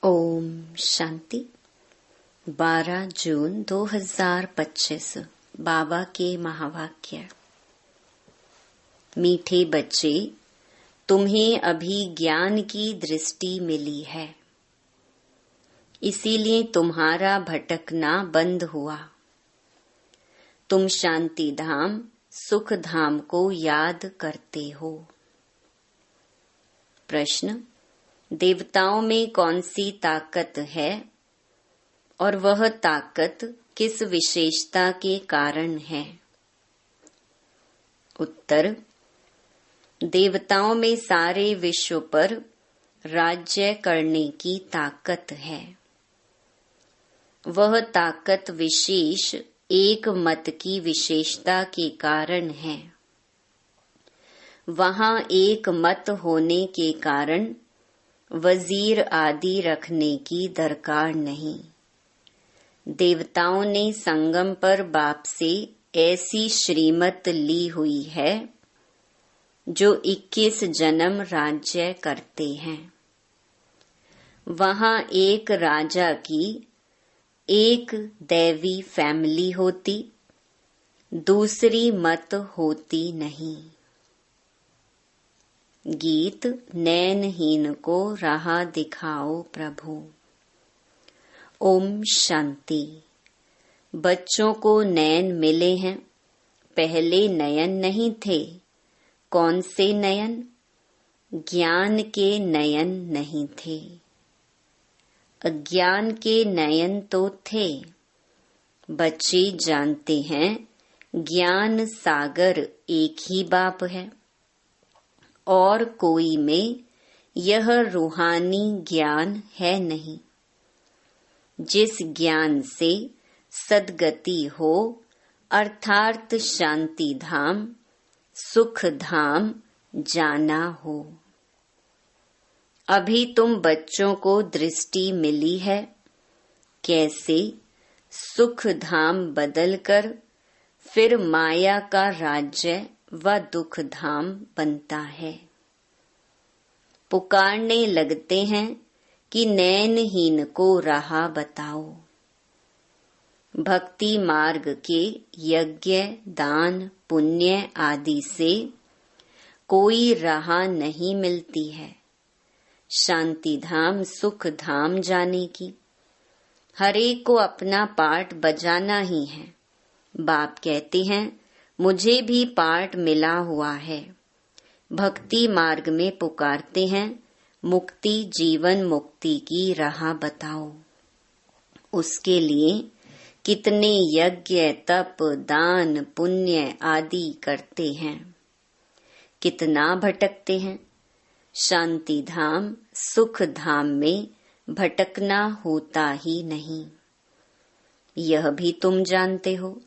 ओम शांति। 12 जून 2025 बाबा के महावाक्य। मीठे बच्चे, तुम्हें अभी ज्ञान की दृष्टि मिली है, इसीलिए तुम्हारा भटकना बंद हुआ। तुम शांति धाम सुख धाम को याद करते हो। प्रश्न: देवताओं में कौन सी ताकत है और वह ताकत किस विशेषता के कारण है? उत्तर: देवताओं में सारे विश्व पर राज्य करने की ताकत है। वह ताकत विशेष एक मत की विशेषता के कारण है। वहां एक मत होने के कारण वजीर आदि रखने की दरकार नहीं। देवताओं ने संगम पर बाप से ऐसी श्रीमत ली हुई है जो 21 जन्म राज्य करते हैं। वहां एक राजा की एक दैवी फैमिली होती, दूसरी मत होती नहीं। गीत: नैनहीन को राह दिखाओ प्रभु। ओम शांति। बच्चों को नयन मिले हैं, पहले नयन नहीं थे। कौन से नयन? ज्ञान के नयन नहीं थे, अज्ञान के नयन तो थे। बच्चे जानते हैं ज्ञान सागर एक ही बाप है और कोई में यह रूहानी ज्ञान है नहीं। जिस ज्ञान से सद्गति हो अर्थात शांति धाम सुख धाम जाना हो। अभी तुम बच्चों को दृष्टि मिली है कैसे सुख धाम बदलकर फिर माया का राज्य व दुख धाम बनता है। पुकारने लगते हैं कि नैनहीन को राह बताओ। भक्ति मार्ग के यज्ञ दान पुण्य आदि से कोई राह नहीं मिलती है शांति धाम सुख धाम जाने की। हरेक को अपना पार्ट बजाना ही है। बाप कहते हैं मुझे भी पार्ट मिला हुआ है। भक्ति मार्ग में पुकारते हैं मुक्ति जीवन मुक्ति की राह बताओ। उसके लिए कितने यज्ञ तप दान पुण्य आदि करते हैं, कितना भटकते हैं। शांति धाम सुख धाम में भटकना होता ही नहीं, यह भी तुम जानते हो।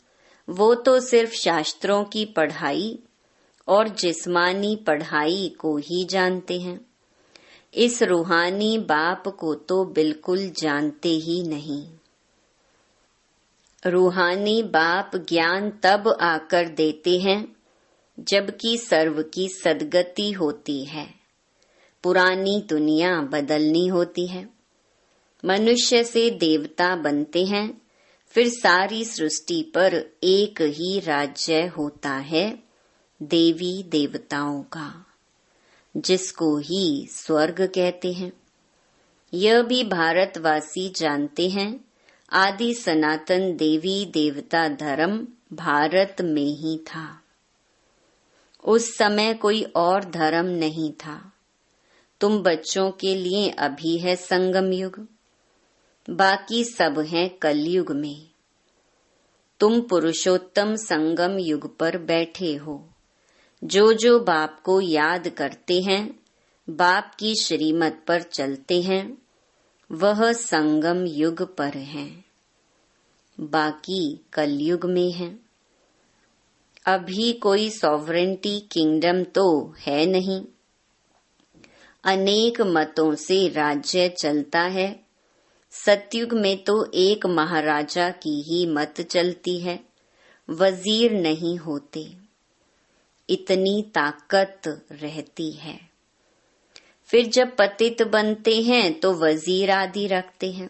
वो तो सिर्फ शास्त्रों की पढ़ाई और जिस्मानी पढ़ाई को ही जानते हैं। इस रूहानी बाप को तो बिल्कुल जानते ही नहीं। रूहानी बाप ज्ञान तब आकर देते हैं जबकि सर्व की सद्गति होती है, पुरानी दुनिया बदलनी होती है। मनुष्य से देवता बनते हैं, फिर सारी सृष्टि पर एक ही राज्य होता है देवी देवताओं का, जिसको ही स्वर्ग कहते हैं। यह भी भारतवासी जानते हैं आदि सनातन देवी देवता धर्म भारत में ही था। उस समय कोई और धर्म नहीं था। तुम बच्चों के लिए अभी है संगम युग, बाकी सब हैं कलयुग में। तुम पुरुषोत्तम संगम युग पर बैठे हो। जो जो बाप को याद करते हैं, बाप की श्रीमत पर चलते हैं, वह संगम युग पर हैं, बाकी कलयुग में हैं। अभी कोई सॉवरेंटी किंगडम तो है नहीं। अनेक मतों से राज्य चलता है। सतयुग में तो एक महाराजा की ही मत चलती है, वजीर नहीं होते। इतनी ताकत रहती है। फिर जब पतित बनते हैं तो वजीर आदि रखते हैं,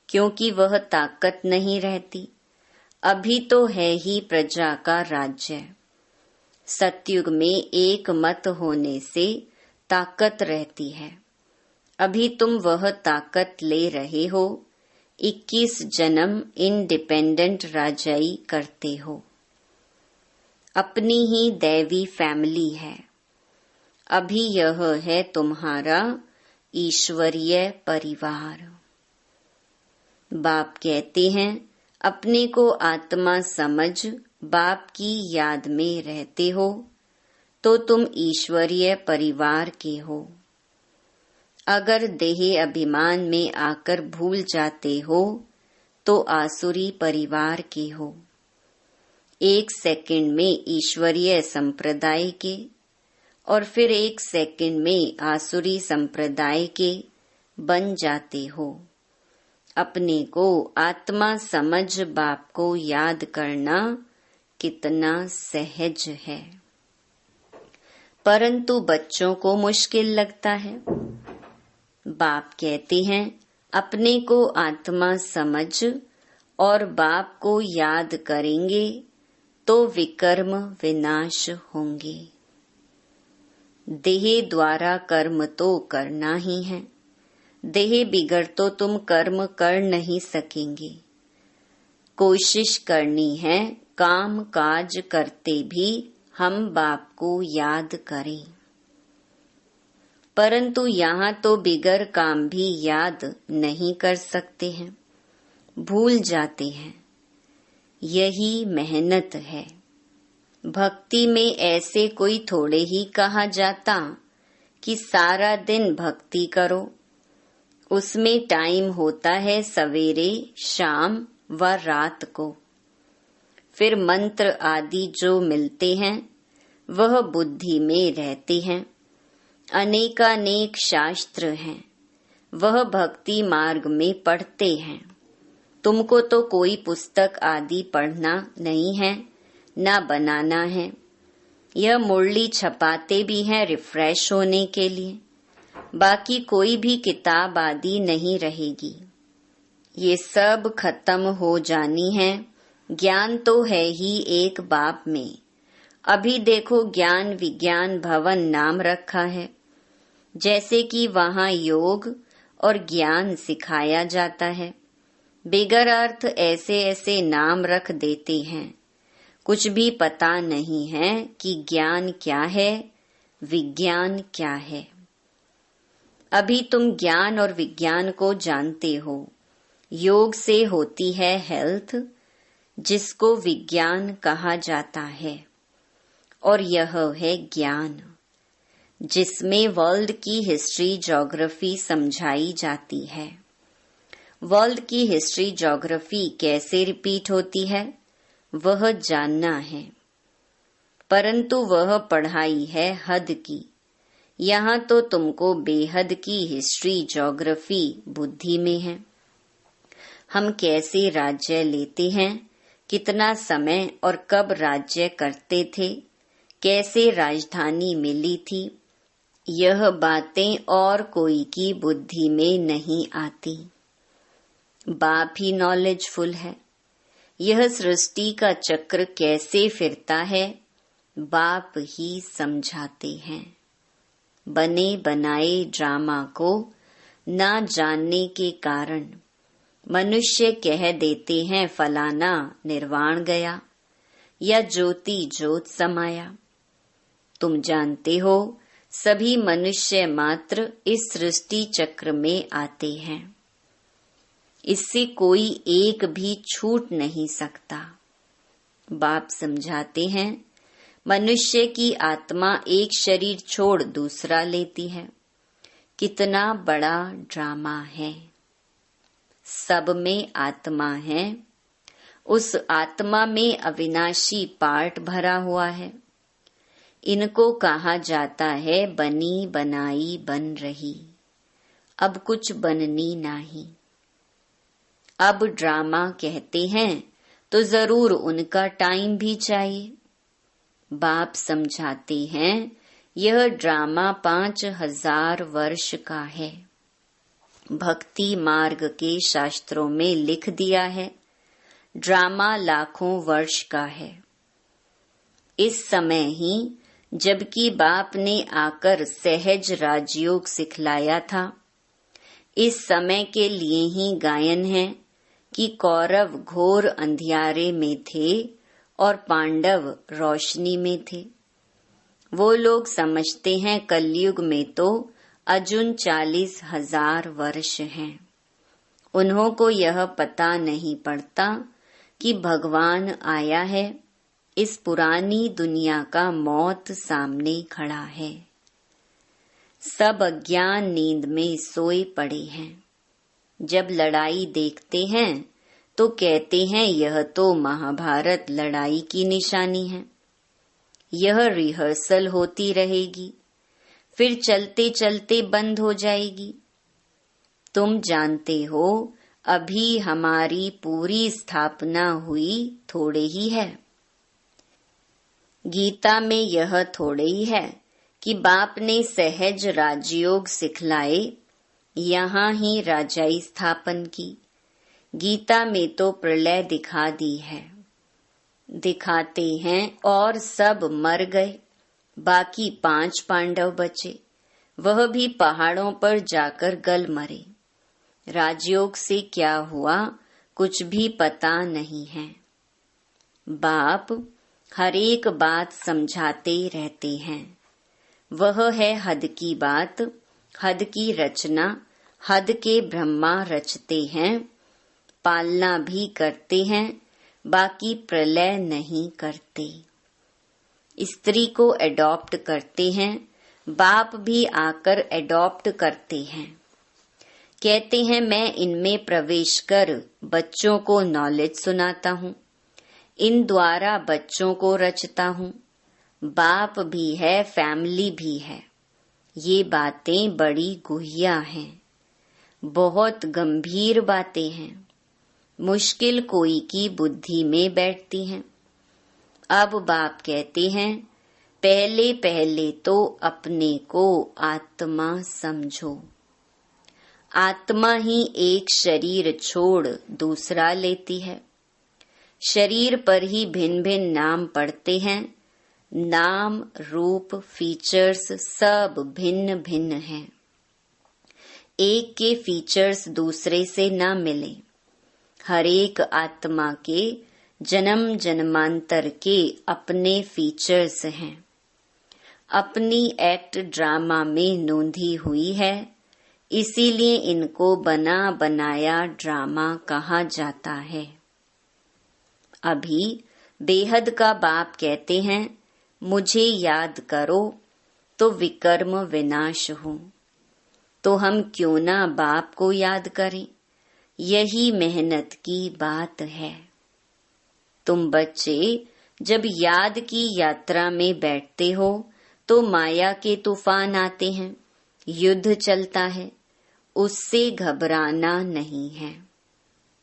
क्योंकि वह ताकत नहीं रहती। अभी तो है ही प्रजा का राज्य। सतयुग में एक मत होने से ताकत रहती है। अभी तुम वह ताकत ले रहे हो। 21 जन्म इंडिपेंडेंट राजाई करते हो। अपनी ही दैवी फैमिली है। अभी यह है तुम्हारा ईश्वरीय परिवार। बाप कहते हैं, अपने को आत्मा समझ बाप की याद में रहते हो तो तुम ईश्वरीय परिवार के हो। अगर देह अभिमान में आकर भूल जाते हो तो आसुरी परिवार के हो। 1 सेकंड में ईश्वरीय संप्रदाय के और फिर 1 सेकंड में आसुरी संप्रदाय के बन जाते हो। अपने को आत्मा समझ बाप को याद करना कितना सहज है, परंतु बच्चों को मुश्किल लगता है। बाप कहते हैं, अपने को आत्मा समझ और बाप को याद करेंगे तो विकर्म विनाश होंगे। देह द्वारा कर्म तो करना ही है। देह बिगड़ तो तुम कर्म कर नहीं सकेंगे। कोशिश करनी है काम काज करते भी हम बाप को याद करें, परंतु यहाँ तो बिगर काम भी याद नहीं कर सकते हैं, भूल जाते हैं। यही मेहनत है। भक्ति में ऐसे कोई थोड़े ही कहा जाता कि सारा दिन भक्ति करो। उसमें टाइम होता है सवेरे, शाम व रात को। फिर मंत्र आदि जो मिलते हैं वह बुद्धि में रहते हैं। अनेकानेक शास्त्र हैं, वह भक्ति मार्ग में पढ़ते हैं। तुमको तो कोई पुस्तक आदि पढ़ना नहीं है, ना बनाना है। यह मुरली छपाते भी हैं रिफ्रेश होने के लिए, बाकी कोई भी किताब आदि नहीं रहेगी। ये सब खत्म हो जानी है। ज्ञान तो है ही एक बाप में। अभी देखो, ज्ञान विज्ञान भवन नाम रखा है, जैसे कि वहाँ योग और ज्ञान सिखाया जाता है। बेगर अर्थ ऐसे ऐसे नाम रख देते हैं। कुछ भी पता नहीं है कि ज्ञान क्या है, विज्ञान क्या है। अभी तुम ज्ञान और विज्ञान को जानते हो। योग से होती है हेल्थ, जिसको विज्ञान कहा जाता है, और यह है ज्ञान, जिसमें वर्ल्ड की हिस्ट्री ज्योग्राफी समझाई जाती है। वर्ल्ड की हिस्ट्री ज्योग्राफी कैसे रिपीट होती है वह जानना है, परंतु वह पढ़ाई है हद की। यहाँ तो तुमको बेहद की हिस्ट्री ज्योग्राफी बुद्धि में है। हम कैसे राज्य लेते हैं, कितना समय और कब राज्य करते थे, कैसे राजधानी मिली थी, यह बातें और कोई की बुद्धि में नहीं आती। बाप ही नॉलेजफुल है। यह सृष्टि का चक्र कैसे फिरता है बाप ही समझाते हैं। बने बनाए ड्रामा को ना जानने के कारण मनुष्य कह देते हैं फलाना निर्वाण गया या ज्योति ज्योत समाया। तुम जानते हो सभी मनुष्य मात्र इस सृष्टि चक्र में आते हैं। इससे कोई एक भी छूट नहीं सकता। बाप समझाते हैं मनुष्य की आत्मा एक शरीर छोड़ दूसरा लेती है। कितना बड़ा ड्रामा है। सब में आत्मा है। उस आत्मा में अविनाशी पार्ट भरा हुआ है। इनको कहा जाता है बनी बनाई बन रही। अब कुछ बननी नहीं। अब ड्रामा कहते हैं तो जरूर उनका टाइम भी चाहिए। बाप समझाते हैं यह ड्रामा 5000 वर्ष का है। भक्ति मार्ग के शास्त्रों में लिख दिया है, ड्रामा लाखों वर्ष का है। इस समय ही जबकि बाप ने आकर सहज राजयोग सिखलाया था, इस समय के लिए ही गायन है कि कौरव घोर अंधियारे में थे और पांडव रोशनी में थे। वो लोग समझते हैं कलयुग में तो अर्जुन 40,000 वर्ष हैं। उन्हों को यह पता नहीं पड़ता कि भगवान आया है, इस पुरानी दुनिया का मौत सामने खड़ा है। सब अज्ञान नींद में सोए पड़े हैं। जब लड़ाई देखते हैं तो कहते हैं यह तो महाभारत लड़ाई की निशानी है। यह रिहर्सल होती रहेगी, फिर चलते चलते बंद हो जाएगी। तुम जानते हो अभी हमारी पूरी स्थापना हुई थोड़े ही है। गीता में यह थोड़े ही है कि बाप ने सहज राजयोग सिखलाए, यहाँ ही राजाई स्थापन की। गीता में तो प्रलय दिखा दी है, दिखाते हैं और सब मर गए, बाकी 5 पांडव बचे, वह भी पहाड़ों पर जाकर गल मरे। राजयोग से क्या हुआ कुछ भी पता नहीं है। बाप हर एक बात समझाते रहते हैं। वह है हद की बात, हद की रचना, हद के ब्रह्मा रचते हैं, पालना भी करते हैं, बाकी प्रलय नहीं करते। स्त्री को अडॉप्ट करते हैं, बाप भी आकर अडॉप्ट करते हैं। कहते हैं मैं इनमें प्रवेश कर बच्चों को नॉलेज सुनाता हूँ, इन द्वारा बच्चों को रचता हूँ। बाप भी है, फैमिली भी है। ये बातें बड़ी गुहिया हैं, बहुत गंभीर बातें हैं, मुश्किल कोई की बुद्धि में बैठती हैं। अब बाप कहते हैं पहले पहले तो अपने को आत्मा समझो। आत्मा ही एक शरीर छोड़ दूसरा लेती है। शरीर पर ही भिन्न भिन्न नाम पड़ते हैं। नाम रूप फीचर्स सब भिन्न भिन्न हैं। एक के फीचर्स दूसरे से न मिले। हर एक आत्मा के जन्म जन्मांतर के अपने फीचर्स हैं। अपनी एक्ट ड्रामा में नोंधी हुई है, इसीलिए इनको बना बनाया ड्रामा कहा जाता है। अभी बेहद का बाप कहते हैं मुझे याद करो तो विकर्म विनाश हो। तो हम क्यों ना बाप को याद करें, यही मेहनत की बात है। तुम बच्चे जब याद की यात्रा में बैठते हो तो माया के तूफान आते हैं, युद्ध चलता है, उससे घबराना नहीं है।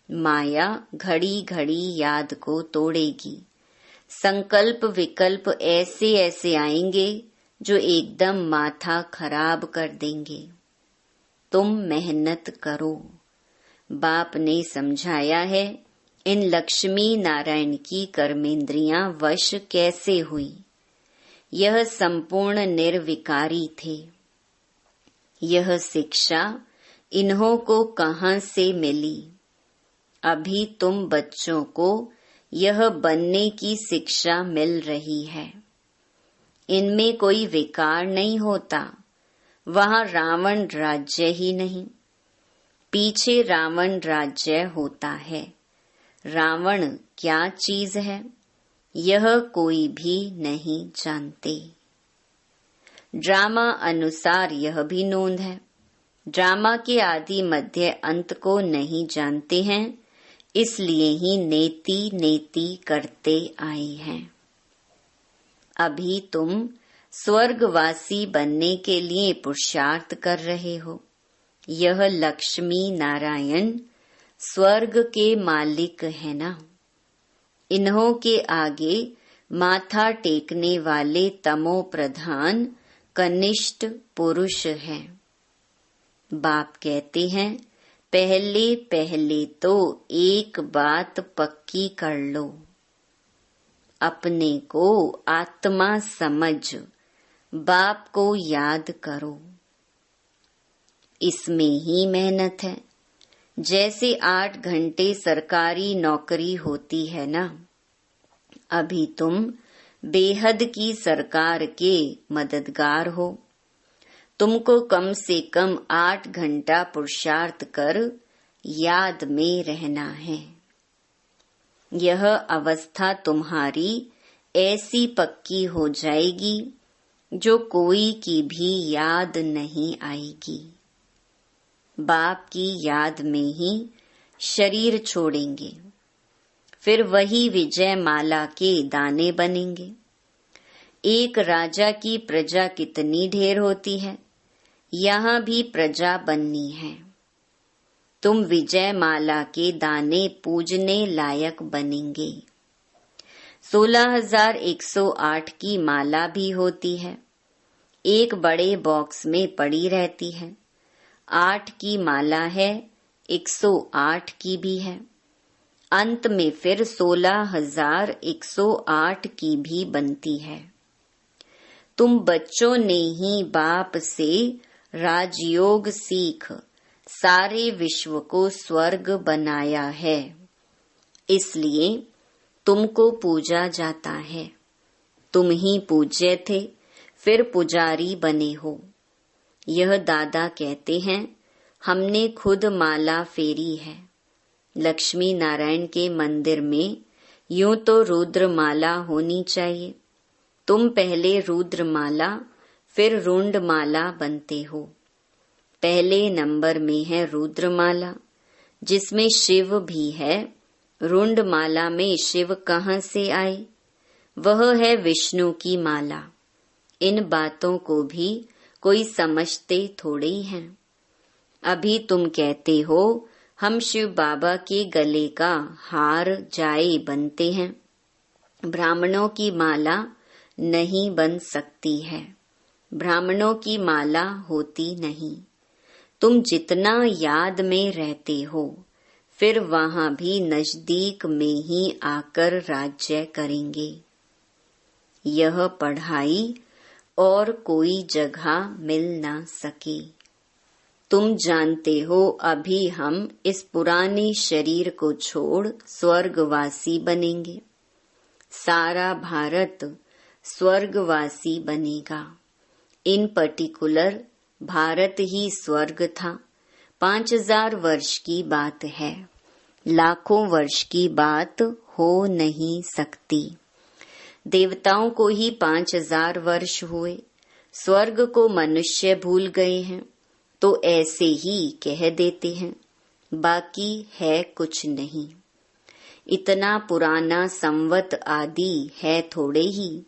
माया घड़ी घड़ी याद को तोड़ेगी। संकल्प विकल्प ऐसे ऐसे आएंगे जो एकदम माथा खराब कर देंगे। तुम मेहनत करो। बाप ने समझाया है इन लक्ष्मी नारायण की कर्मेंद्रियां वश कैसे हुई। यह संपूर्ण निर्विकारी थे। यह शिक्षा इन्हों को कहाँ से मिली। अभी तुम बच्चों को यह बनने की शिक्षा मिल रही है। इनमें कोई विकार नहीं होता। वहाँ रावण राज्य ही नहीं, पीछे रावण राज्य होता है। रावण क्या चीज है यह कोई भी नहीं जानते। ड्रामा अनुसार यह भी नोंद है। ड्रामा के आदि मध्य अंत को नहीं जानते हैं, इसलिए ही नेति नेति करते आए हैं। अभी तुम स्वर्गवासी बनने के लिए पुरुषार्थ कर रहे हो। यह लक्ष्मी नारायण स्वर्ग के मालिक है ना। इन्हों के आगे माथा टेकने वाले तमो प्रधान कनिष्ठ पुरुष है। बाप कहते हैं, पहले पहले तो एक बात पक्की कर लो, अपने को आत्मा समझ बाप को याद करो। इसमें ही मेहनत है। जैसे 8 घंटे सरकारी नौकरी होती है ना, अभी तुम बेहद की सरकार के मददगार हो। तुमको कम से कम 8 घंटा पुरुषार्थ कर याद में रहना है। यह अवस्था तुम्हारी ऐसी पक्की हो जाएगी जो कोई की भी याद नहीं आएगी। बाप की याद में ही शरीर छोड़ेंगे, फिर वही विजय माला के दाने बनेंगे। एक राजा की प्रजा कितनी ढेर होती है, यहाँ भी प्रजा बननी है। तुम विजय माला के दाने पूजने लायक बनेंगे। 16,108 की माला भी होती है, एक बड़े बॉक्स में पड़ी रहती है। 8 की माला है, 108 की भी है। अंत में फिर 16,108 की भी बनती है। तुम बच्चों ने ही बाप से राजयोग सीख सारे विश्व को स्वर्ग बनाया है, इसलिए तुमको पूजा जाता है। तुम ही पूज्य थे, फिर पुजारी बने हो। यह दादा कहते हैं, हमने खुद माला फेरी है। लक्ष्मी नारायण के मंदिर में यूं तो रुद्रमाला होनी चाहिए। तुम पहले रुद्रमाला फिर रुंडमाला बनते हो। पहले नंबर में है रुद्रमाला, जिसमें शिव भी है। रुंडमाला में शिव कहाँ से आए? वह है विष्णु की माला। इन बातों को भी कोई समझते थोड़े ही हैं। अभी तुम कहते हो हम शिव बाबा के गले का हार जाए बनते हैं। ब्राह्मणों की माला नहीं बन सकती है, ब्राह्मणों की माला होती नहीं। तुम जितना याद में रहते हो, फिर वहां भी नजदीक में ही आकर राज्य करेंगे। यह पढ़ाई और कोई जगह मिल ना सके। तुम जानते हो अभी हम इस पुराने शरीर को छोड़ स्वर्गवासी बनेंगे। सारा भारत स्वर्गवासी बनेगा। इन पर्टिकुलर भारत ही स्वर्ग था। 5000 वर्ष की बात है, लाखों वर्ष की बात हो नहीं सकती। देवताओं को ही 5000 वर्ष हुए, स्वर्ग को मनुष्य भूल गए हैं, तो ऐसे ही कह देते हैं, बाकी है कुछ नहीं। इतना पुराना संवत आदि है थोड़े ही,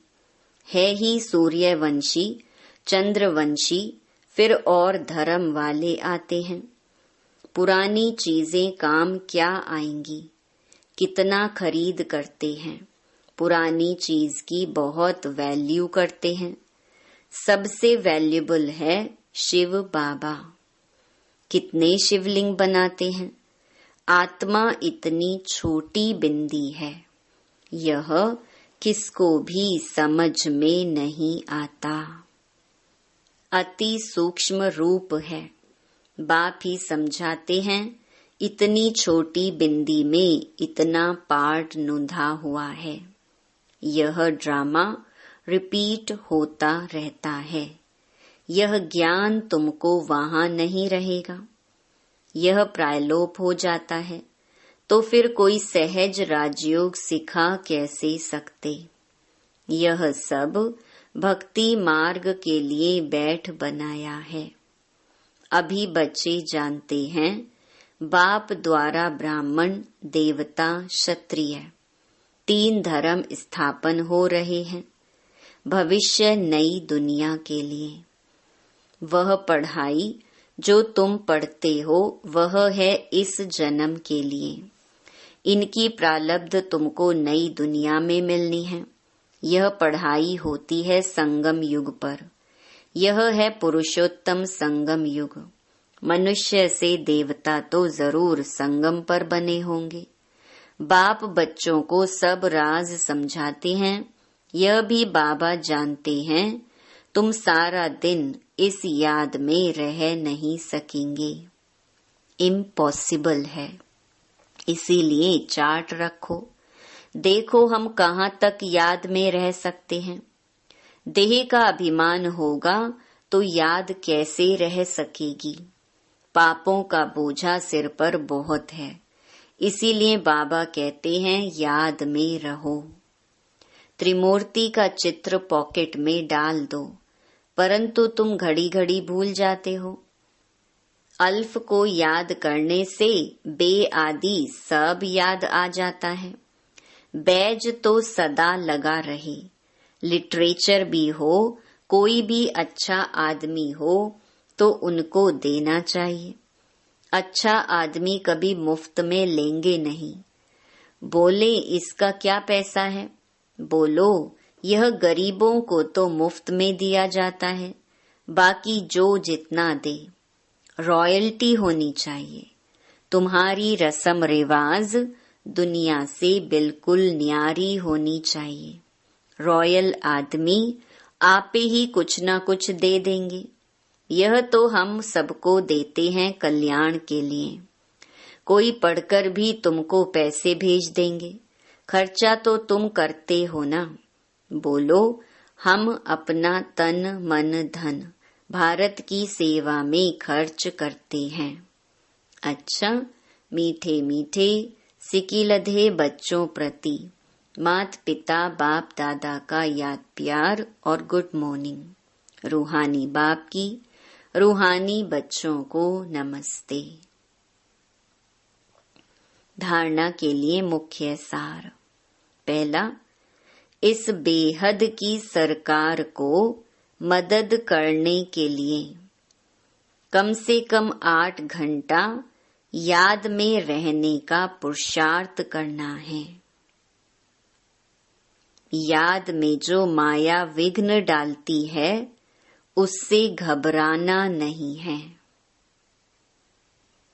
है ही सूर्यवंशी, चंद्रवंशी, फिर और धर्म वाले आते हैं। पुरानी चीजें काम क्या आएंगी? कितना खरीद करते हैं, पुरानी चीज की बहुत वैल्यू करते हैं। सबसे वैल्यूबल है शिव बाबा। कितने शिवलिंग बनाते हैं। आत्मा इतनी छोटी बिंदी है, यह किसको भी समझ में नहीं आता। अति सूक्ष्म रूप है। बाप ही समझाते हैं, इतनी छोटी बिंदी में इतना पार्ट नुंधा हुआ है। यह ड्रामा रिपीट होता रहता है। यह ज्ञान तुमको वहां नहीं रहेगा। यह प्रायलोप हो जाता है, तो फिर कोई सहज राजयोग सिखा कैसे सकते। यह सब भक्ति मार्ग के लिए बैठ बनाया है। अभी बच्चे जानते हैं, बाप द्वारा ब्राह्मण, देवता, क्षत्रिय 3 धर्म स्थापन हो रहे हैं, भविष्य नई दुनिया के लिए। वह पढ़ाई जो तुम पढ़ते हो, वह है इस जन्म के लिए। इनकी प्रारब्ध तुमको नई दुनिया में मिलनी है। यह पढ़ाई होती है संगम युग पर। यह है पुरुषोत्तम संगम युग। मनुष्य से देवता तो जरूर संगम पर बने होंगे। बाप बच्चों को सब राज समझाते हैं। यह भी बाबा जानते हैं तुम सारा दिन इस याद में रह नहीं सकेंगे, इम्पॉसिबल है। इसीलिए चार्ट रखो, देखो हम कहाँ तक याद में रह सकते हैं। देह का अभिमान होगा तो याद कैसे रह सकेगी। पापों का बोझा सिर पर बहुत है, इसीलिए बाबा कहते हैं याद में रहो। त्रिमूर्ति का चित्र पॉकेट में डाल दो, परंतु तुम घड़ी घड़ी भूल जाते हो। अल्फ को याद करने से बे आदि सब याद आ जाता है। बैज तो सदा लगा रहे। लिटरेचर भी हो, कोई भी अच्छा आदमी हो तो उनको देना चाहिए। अच्छा आदमी कभी मुफ्त में लेंगे नहीं। बोले इसका क्या पैसा है? बोलो यह गरीबों को तो मुफ्त में दिया जाता है, बाकी जो जितना दे। रॉयल्टी होनी चाहिए। तुम्हारी रस्म रिवाज दुनिया से बिल्कुल न्यारी होनी चाहिए। रॉयल आदमी आप ही कुछ न कुछ दे देंगे। यह तो हम सबको देते हैं कल्याण के लिए। कोई पढ़कर भी तुमको पैसे भेज देंगे। खर्चा तो तुम करते हो ना। बोलो हम अपना तन मन धन भारत की सेवा में खर्च करते हैं। अच्छा, मीठे मीठे सिकिलधे बच्चों प्रति मात पिता बाप दादा का याद प्यार और गुड मॉर्निंग। रूहानी बाप की रूहानी बच्चों को नमस्ते। धारणा के लिए मुख्य सार। पहला, इस बेहद की सरकार को मदद करने के लिए कम से कम 8 घंटा याद में रहने का पुरुषार्थ करना है। याद में जो माया विघ्न डालती है उससे घबराना नहीं है।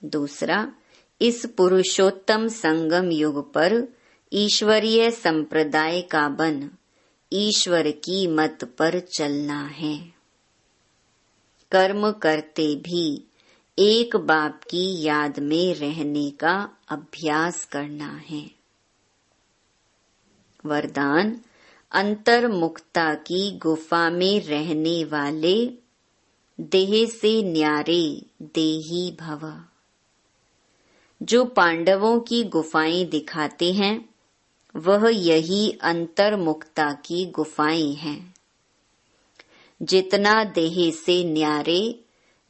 दूसरा, इस पुरुषोत्तम संगम युग पर ईश्वरीय संप्रदाय का बन ईश्वर की मत पर चलना है। कर्म करते भी एक बाप की याद में रहने का अभ्यास करना है। वरदान, अंतर्मुखता की गुफा में रहने वाले देह से न्यारे देही भव। जो पांडवों की गुफाएं दिखाते हैं वह यही अंतर्मुखता की गुफाएं हैं। जितना देह से न्यारे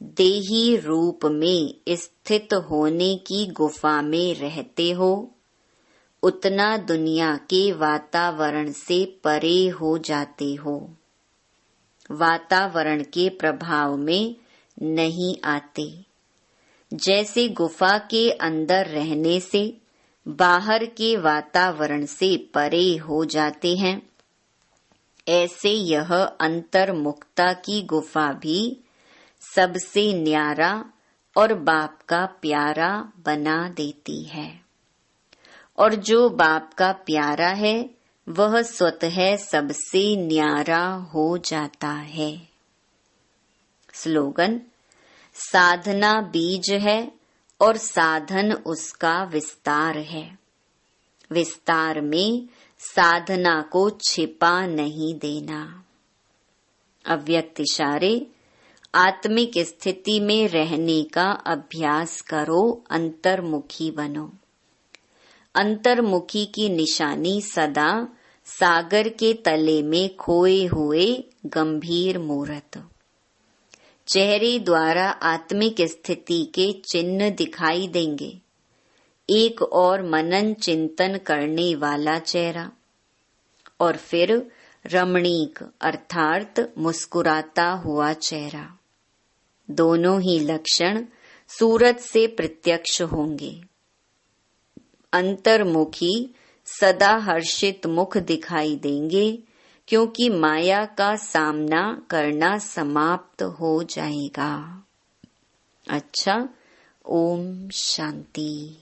देही रूप में स्थित होने की गुफा में रहते हो, उतना दुनिया के वातावरण से परे हो जाते हो। वातावरण के प्रभाव में नहीं आते। जैसे गुफा के अंदर रहने से बाहर के वातावरण से परे हो जाते हैं, ऐसे यह अंतर्मुखता की गुफा भी सबसे न्यारा और बाप का प्यारा बना देती है। और जो बाप का प्यारा है वह स्वतः सबसे न्यारा हो जाता है। स्लोगन, साधना बीज है और साधन उसका विस्तार है। विस्तार में साधना को छिपा नहीं देना। अव्यक्त इशारे, आत्मिक स्थिति में रहने का अभ्यास करो, अंतर्मुखी बनो। अंतर्मुखी की निशानी सदा सागर के तले में खोए हुए गंभीर मूर्त। चेहरे द्वारा आत्मिक स्थिति के चिन्ह दिखाई देंगे। एक और मनन चिंतन करने वाला चेहरा, और फिर रमणीक अर्थात मुस्कुराता हुआ चेहरा। दोनों ही लक्षण सूरत से प्रत्यक्ष होंगे। अंतर्मुखी सदा हर्षित मुख दिखाई देंगे क्योंकि माया का सामना करना समाप्त हो जाएगा। अच्छा, ओम शांति।